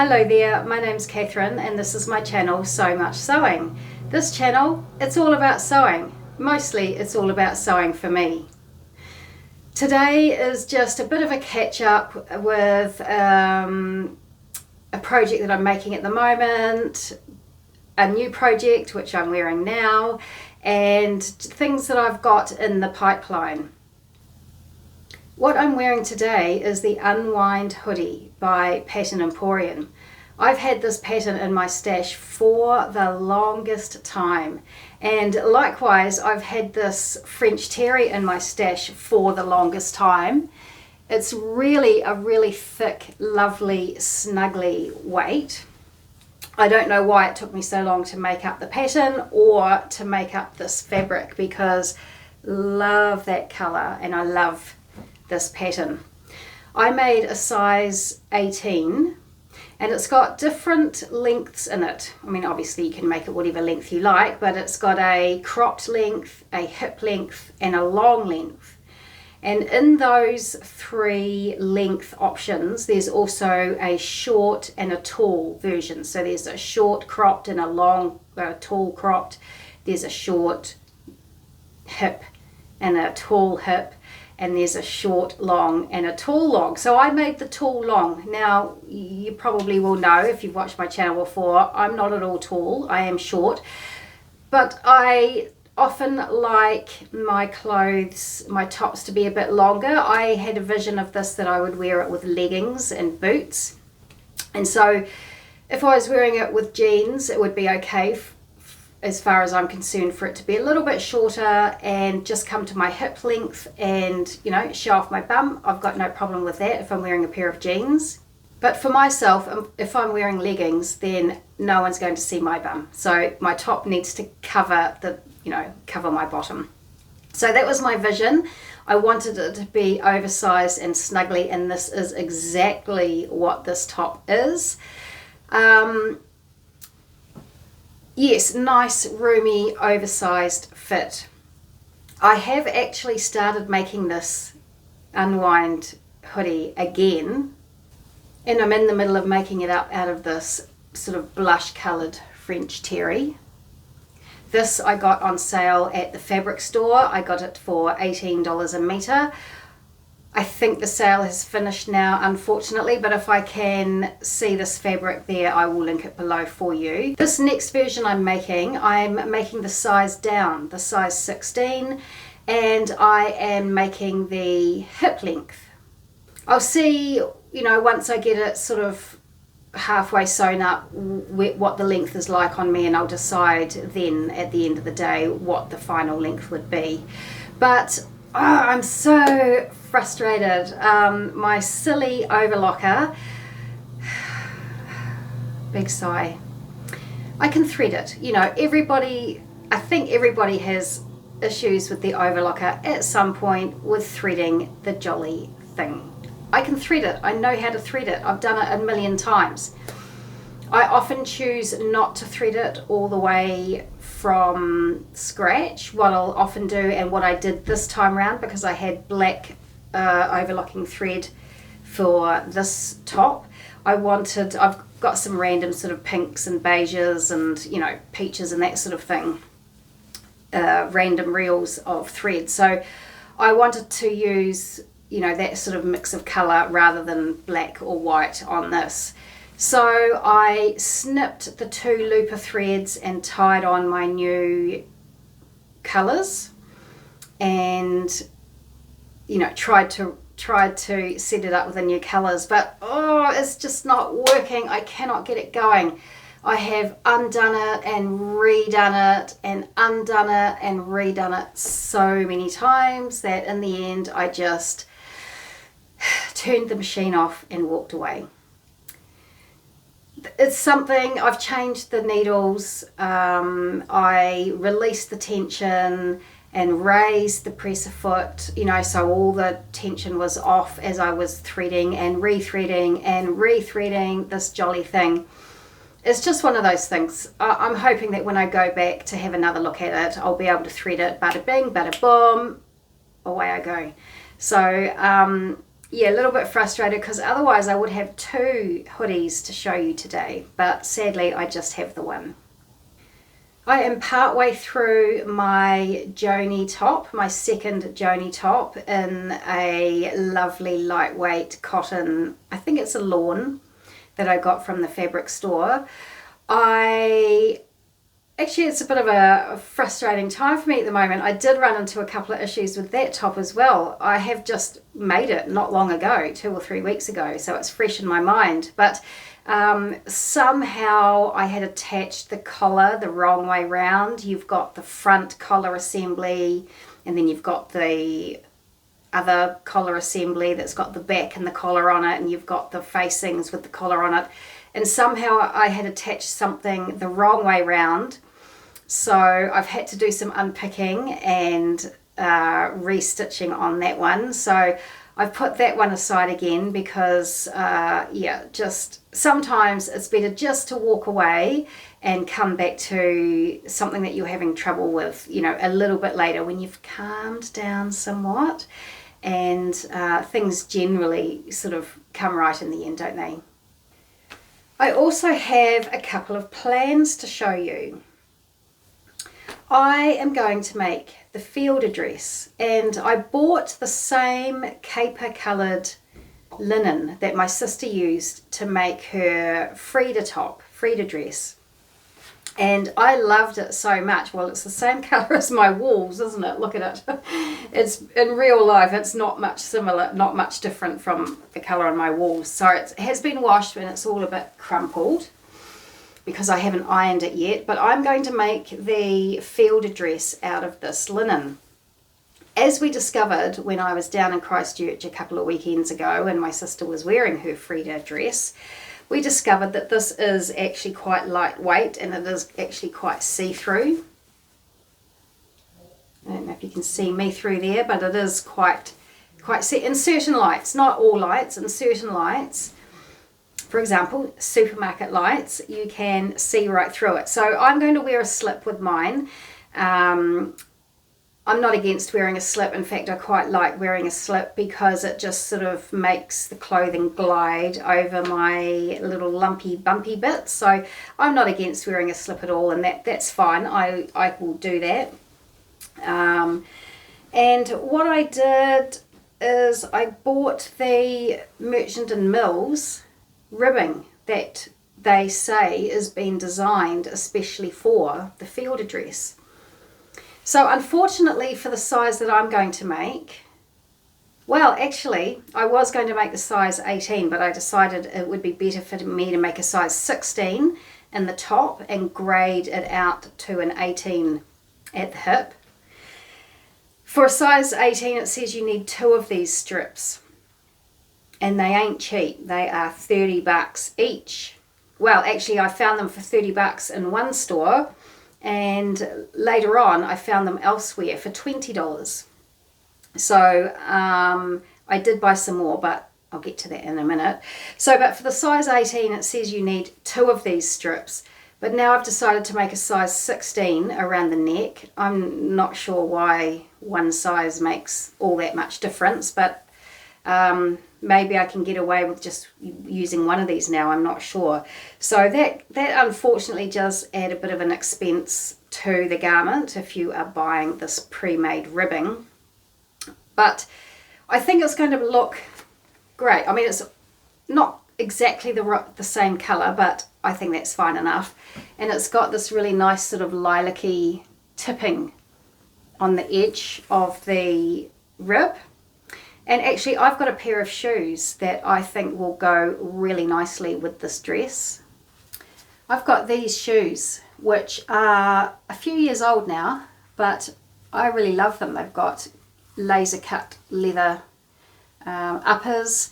Hello there, my name's Catherine and this is my channel So Much Sewing. This channel, it's all about sewing. Mostly it's all about sewing for me. Today is just a bit of a catch up with a project that I'm making at the moment, a new project which I'm wearing now, and things that I've got in the pipeline. What I'm wearing today is the Unwind Hoodie by Emporium. I've had this pattern in my stash for the longest time, and likewise I've had this French terry in my stash for the longest time. It's really a really thick, lovely, snuggly weight. I don't know why it took me so long to make up the pattern or to make up this fabric, because I love that colour and I love this pattern. I made a size 18 and it's got different lengths in it. I mean, obviously you can make it whatever length you like, but it's got a cropped length, a hip length and a long length. And in those three length options, there's also a short and a tall version. So there's a short cropped and a long tall cropped. There's a short hip and a tall hip. And there's a short long and a tall long. So I made the tall long. Now, you probably will know if you've watched my channel before, I'm not at all tall, I am short. But I often like my clothes, my tops to be a bit longer. I had a vision of this that I would wear it with leggings and boots. And so if I was wearing it with jeans, it would be okay as far as I'm concerned for it to be a little bit shorter and just come to my hip length and, you know, show off my bum. I've got no problem with that if I'm wearing a pair of jeans. But for myself, if I'm wearing leggings, then no one's going to see my bum. So my top needs to cover cover my bottom. So that was my vision. I wanted it to be oversized and snuggly, and this is exactly what this top is. Yes, nice, roomy, oversized fit. I have actually started making this Unwind hoodie again, and I'm in the middle of making it up out of this sort of blush coloured French terry. This I got on sale at the fabric store. I got it for $18 a metre. I think the sale has finished now, unfortunately, but if I can see this fabric there, I will link it below for you. This next version I'm making the size down, the size 16, and I am making the hip length. I'll see, you know, once I get it sort of halfway sewn up, what the length is like on me, and I'll decide then at the end of the day what the final length would be. But I'm so frustrated. My silly overlocker, big sigh. I can thread it. You know, I think everybody has issues with the overlocker at some point with threading the jolly thing. I can thread it. I know how to thread it. I've done it a million times. I often choose not to thread it all the way from scratch. What I'll often do, and what I did this time around, because I had black overlocking thread for this top, I've got some random sort of pinks and beiges and, you know, peaches and that sort of thing, random reels of thread. So I wanted to use, you know, that sort of mix of colour rather than black or white on this. So I snipped the two looper threads and tied on my new colours, and, you know, tried to set it up with the new colours, but it's just not working. I cannot get it going. I have undone it and redone it and undone it and redone it so many times that in the end I just turned the machine off and walked away. It's something, I've changed the needles, I released the tension and raised the presser foot, you know, so all the tension was off as I was threading and rethreading this jolly thing. It's just one of those things. I'm hoping that when I go back to have another look at it, I'll be able to thread it, bada bing, bada boom, away I go. So yeah, a little bit frustrated because otherwise I would have 2 hoodies to show you today, but sadly I just have the one. I am partway through my Joni top, my second Joni top, in a lovely lightweight cotton, I think it's a lawn, that I got from the fabric store. Actually, it's a bit of a frustrating time for me at the moment. I did run into a couple of issues with that top as well. I have just made it not long ago, 2 or 3 weeks ago, so it's fresh in my mind. But somehow I had attached the collar the wrong way round. You've got the front collar assembly, and then you've got the other collar assembly that's got the back and the collar on it, and you've got the facings with the collar on it. And somehow I had attached something the wrong way round. So I've had to do some unpicking and restitching on that one. So I've put that one aside again because, yeah, just sometimes it's better just to walk away and come back to something that you're having trouble with, you know, a little bit later when you've calmed down somewhat, and things generally sort of come right in the end, don't they? I also have a couple of plans to show you. I am going to make the field dress, and I bought the same caper coloured linen that my sister used to make her Frida dress, and I loved it so much. Well, it's the same colour as my walls, isn't it? Look at it. It's in real life, it's not much similar, not much different from the colour on my walls. So it has been washed and it's all a bit crumpled because I haven't ironed it yet, but I'm going to make the field dress out of this linen. As we discovered when I was down in Christchurch a couple of weekends ago and my sister was wearing her Frida dress, we discovered that this is actually quite lightweight and it is actually quite see-through. I don't know if you can see me through there, but it is quite see in certain lights, not all lights, in certain lights. For example, supermarket lights, you can see right through it. So I'm going to wear a slip with mine. I'm not against wearing a slip. In fact, I quite like wearing a slip because it just sort of makes the clothing glide over my little lumpy, bumpy bits. So I'm not against wearing a slip at all, and that's fine. I will do that. And what I did is I bought the Merchant and Mills ribbing that they say is being designed especially for the field dress. So unfortunately for the size that I'm going to make, well, actually I was going to make the size 18, but I decided it would be better for me to make a size 16 in the top and grade it out to an 18 at the hip. For a size 18, it says you need 2 of these strips, and they ain't cheap. They are $30 each. Well, actually I found them for $30 in one store, and later on I found them elsewhere for $20. So I did buy some more, but I'll get to that in a minute. So, but for the size 18, it says you need 2 of these strips. But now I've decided to make a size 16 around the neck. I'm not sure why one size makes all that much difference, but maybe I can get away with just using one of these now, I'm not sure. So that unfortunately does add a bit of an expense to the garment if you are buying this pre-made ribbing. But I think it's going to look great. I mean, it's not exactly the same colour, but I think that's fine enough. And it's got this really nice sort of lilac-y tipping on the edge of the rib. And actually I've got a pair of shoes that I think will go really nicely with this dress. I've got these shoes which are a few years old now, but I really love them. They've got laser cut leather uppers,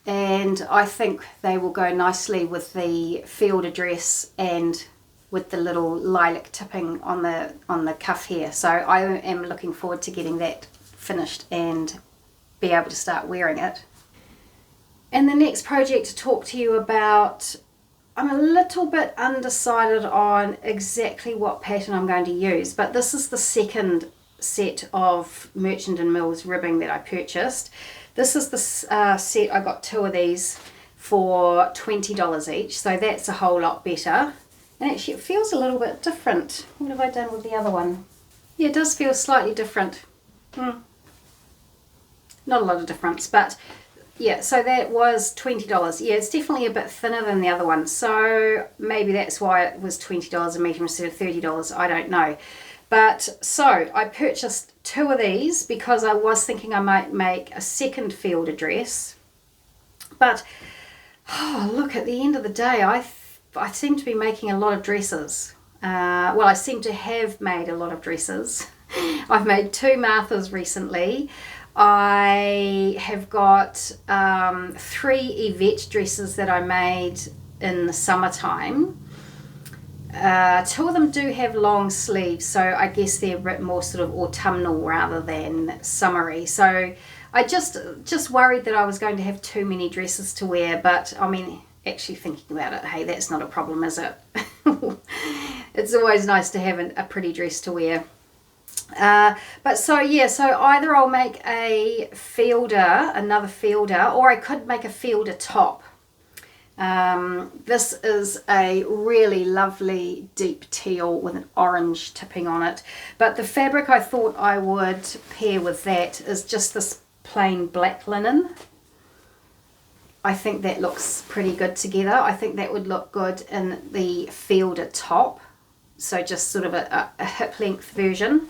and I think they will go nicely with the field dress and with the little lilac tipping on the cuff here. So I am looking forward to getting that finished and be able to start wearing it. And the next project to talk to you about, I'm a little bit undecided on exactly what pattern I'm going to use, but this is the second set of Merchant and Mills ribbing that I purchased. This is the set. I got 2 of these for $20 each, so that's a whole lot better. And actually it feels a little bit different. What have I done with the other one? Yeah, it does feel slightly different. Not a lot of difference, but yeah, so that was $20. Yeah, it's definitely a bit thinner than the other one, so maybe that's why it was $20 a metre instead of $30. I don't know. But so I purchased 2 of these because I was thinking I might make a second field dress. But oh, look, at the end of the day, I seem to be making a lot of dresses. Well, I seem to have made a lot of dresses. I've made 2 Marthas recently. I have got 3 Yvette dresses that I made in the summertime. 2 of them do have long sleeves, so I guess they're a bit more sort of autumnal rather than summery. So I just worried that I was going to have too many dresses to wear, but I mean, actually thinking about it, hey, that's not a problem, is it? It's always nice to have a pretty dress to wear. But so yeah, so either I'll make a fielder, another fielder, or I could make a fielder top. This is a really lovely deep teal with an orange tipping on it, but the fabric I thought I would pair with that is just this plain black linen. I think that looks pretty good together. I think that would look good in the fielder top, so just sort of a hip length version.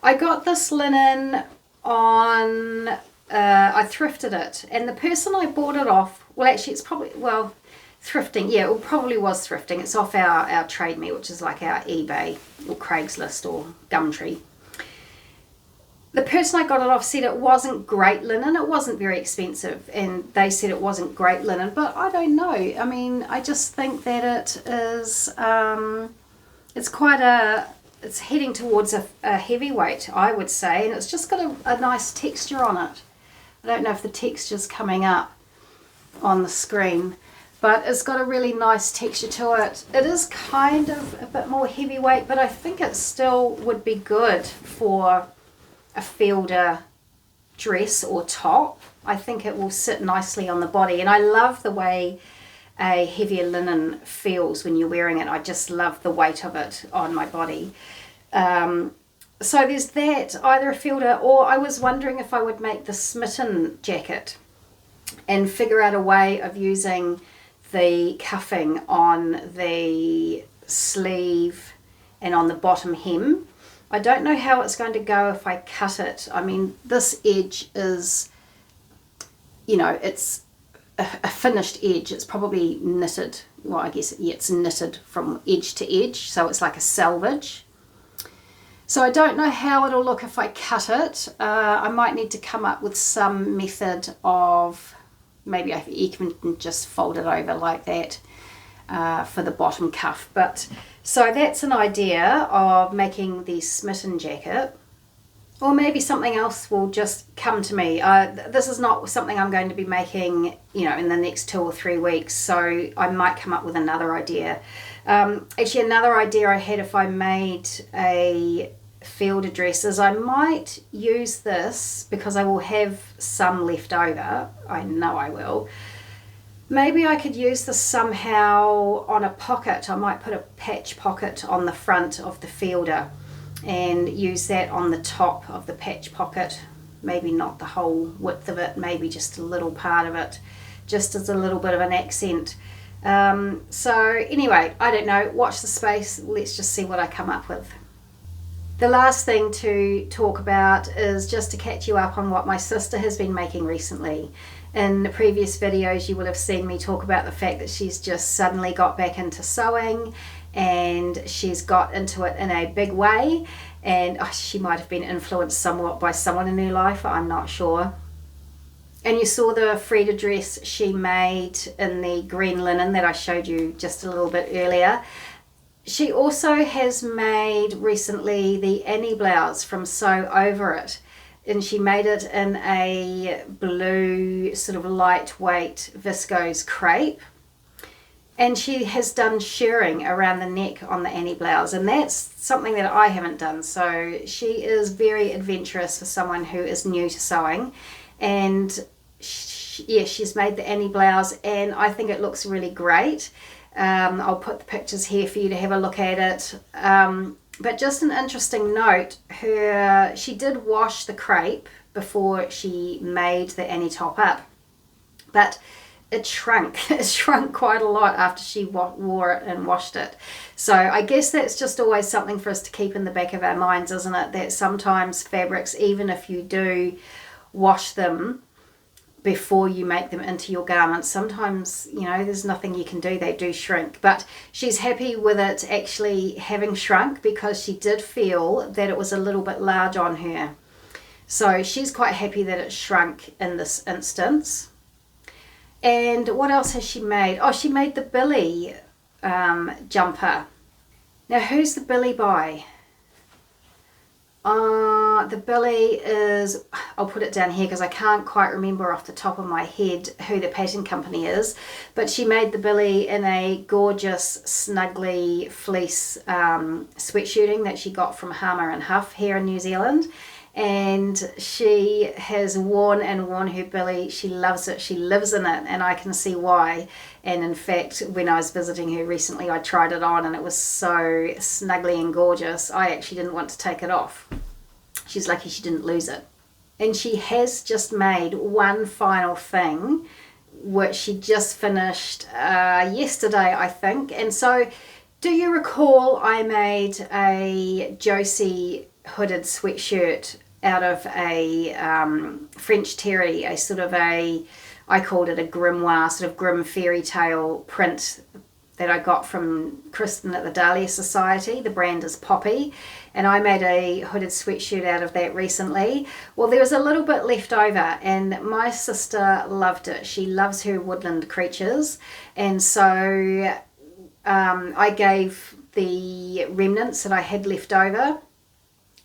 I got this linen on, I thrifted it, and the person I bought it off, well actually it's probably, well, thrifting, yeah, it probably was thrifting. It's off our Trade Me, which is like our eBay or Craigslist or Gumtree. The person I got it off said it wasn't great linen. It wasn't very expensive, and they said it wasn't great linen, but I don't know. I mean, I just think that it is, it's quite a, it's heading towards a heavyweight, I would say, and it's just got a nice texture on it. I don't know if the texture's coming up on the screen, but it's got a really nice texture to it. It is kind of a bit more heavyweight, but I think it still would be good for a fielder dress or top. I think it will sit nicely on the body, and I love the way a heavier linen feels when you're wearing it. I just love the weight of it on my body. So there's that, either a fielder, or I was wondering if I would make the Smitten Jacket and figure out a way of using the cuffing on the sleeve and on the bottom hem. I don't know how it's going to go if I cut it. I mean, this edge is, you know, it's a finished edge. It's probably knitted. Well, I guess, yeah, it's knitted from edge to edge, so it's like a selvage. So I don't know how it'll look if I cut it. I might need to come up with some method of, maybe I can just fold it over like that for the bottom cuff. But so that's an idea of making the Smitten Jacket, or maybe something else will just come to me. This is not something I'm going to be making, you know, in the next 2 or 3 weeks, so I might come up with another idea. Actually, another idea I had, if I made a fielder dress, is I might use this, because I will have some left over. I know I will. Maybe I could use this somehow on a pocket. I might put a patch pocket on the front of the fielder and use that on the top of the patch pocket. Maybe not the whole width of it, maybe just a little part of it, just as a little bit of an accent. So anyway, I don't know, watch the space, let's just see what I come up with. The last thing to talk about is just to catch you up on what my sister has been making recently. In the previous videos you will have seen me talk about the fact that she's just suddenly got back into sewing, and she's got into it in a big way, and she might have been influenced somewhat by someone in her life, I'm not sure. And you saw the Frida dress she made in the green linen that I showed you just a little bit earlier. She also has made recently the Annie blouse from Sew Over It, and she made it in a blue sort of lightweight viscose crepe, and she has done shirring around the neck on the Annie blouse, and that's something that I haven't done. So she is very adventurous for someone who is new to sewing, and yeah, she's made the Annie blouse, and I think it looks really great. I'll put the pictures here for you to have a look at it. But just an interesting note, she did wash the crepe before she made the Annie top up, but it shrunk. It shrunk quite a lot after she wore it and washed it. So I guess that's just always something for us to keep in the back of our minds, isn't it? That sometimes fabrics, even if you do wash them before you make them into your garments, sometimes, you know, there's nothing you can do, they do shrink. But she's happy with it actually having shrunk, because she did feel that it was a little bit large on her. So she's quite happy that it shrunk in this instance. And what else has she made? Oh, she made the Billie jumper. Now, who's the Billie by? The Billie is, I'll put it down here because I can't quite remember off the top of my head who the pattern company is, but she made the Billie in a gorgeous snuggly fleece sweatshirting that she got from Harmer and Huff here in New Zealand. And she has worn her Billie. She loves it. She lives in it, and I can see why. And in fact, when I was visiting her recently, I tried it on, and it was so snuggly and gorgeous. I actually didn't want to take it off. She's lucky she didn't lose it. And she has just made one final thing, which she just finished yesterday, I think. And so, do you recall I made a Josie hooded sweatshirt out of a French terry, a sort of I called it a grimoire, sort of grim fairy tale print that I got from Kristen at the Dahlia Society. The brand is Poppy, and I made a hooded sweatshirt out of that recently. Well, there was a little bit left over, and my sister loved it. She loves her woodland creatures, and so I gave the remnants that I had left over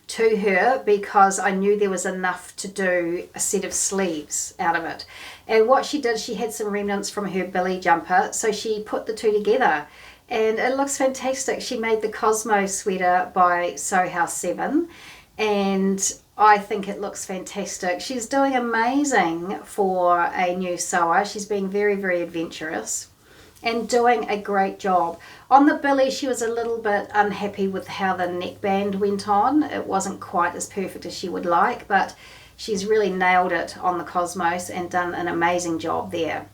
to her, because I knew there was enough to do a set of sleeves out of it. And what she did, she had some remnants from her Billie jumper, so she put the two together, and it looks fantastic. She made the Cosmo sweater by Sew House 7, and I think it looks fantastic. She's doing amazing for a new sewer. She's being very, very adventurous and doing a great job. On the Billie, she was a little bit unhappy with how the neckband went on. It wasn't quite as perfect as she would like, but she's really nailed it on the Cosmos and done an amazing job there.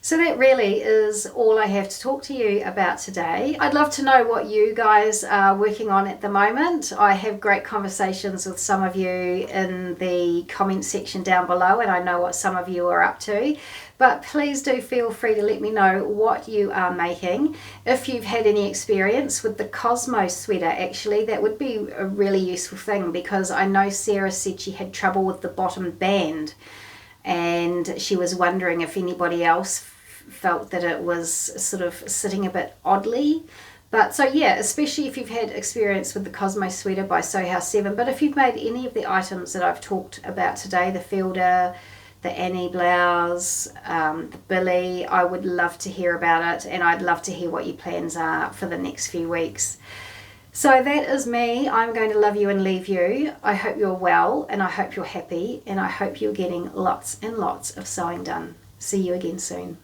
So that really is all I have to talk to you about today. I'd love to know what you guys are working on at the moment. I have great conversations with some of you in the comment section down below, and I know what some of you are up to. But please do feel free to let me know what you are making. If you've had any experience with the Cosmo sweater, actually, that would be a really useful thing, because I know Sarah said she had trouble with the bottom band, and she was wondering if anybody else felt that it was sort of sitting a bit oddly. But so yeah, especially if you've had experience with the Cosmo sweater by Sew House 7. But if you've made any of the items that I've talked about today, the Fielder, the Annie blouse, the Billie, I would love to hear about it, and I'd love to hear what your plans are for the next few weeks. So that is me. I'm going to love you and leave you. I hope you're well, and I hope you're happy, and I hope you're getting lots and lots of sewing done. See you again soon.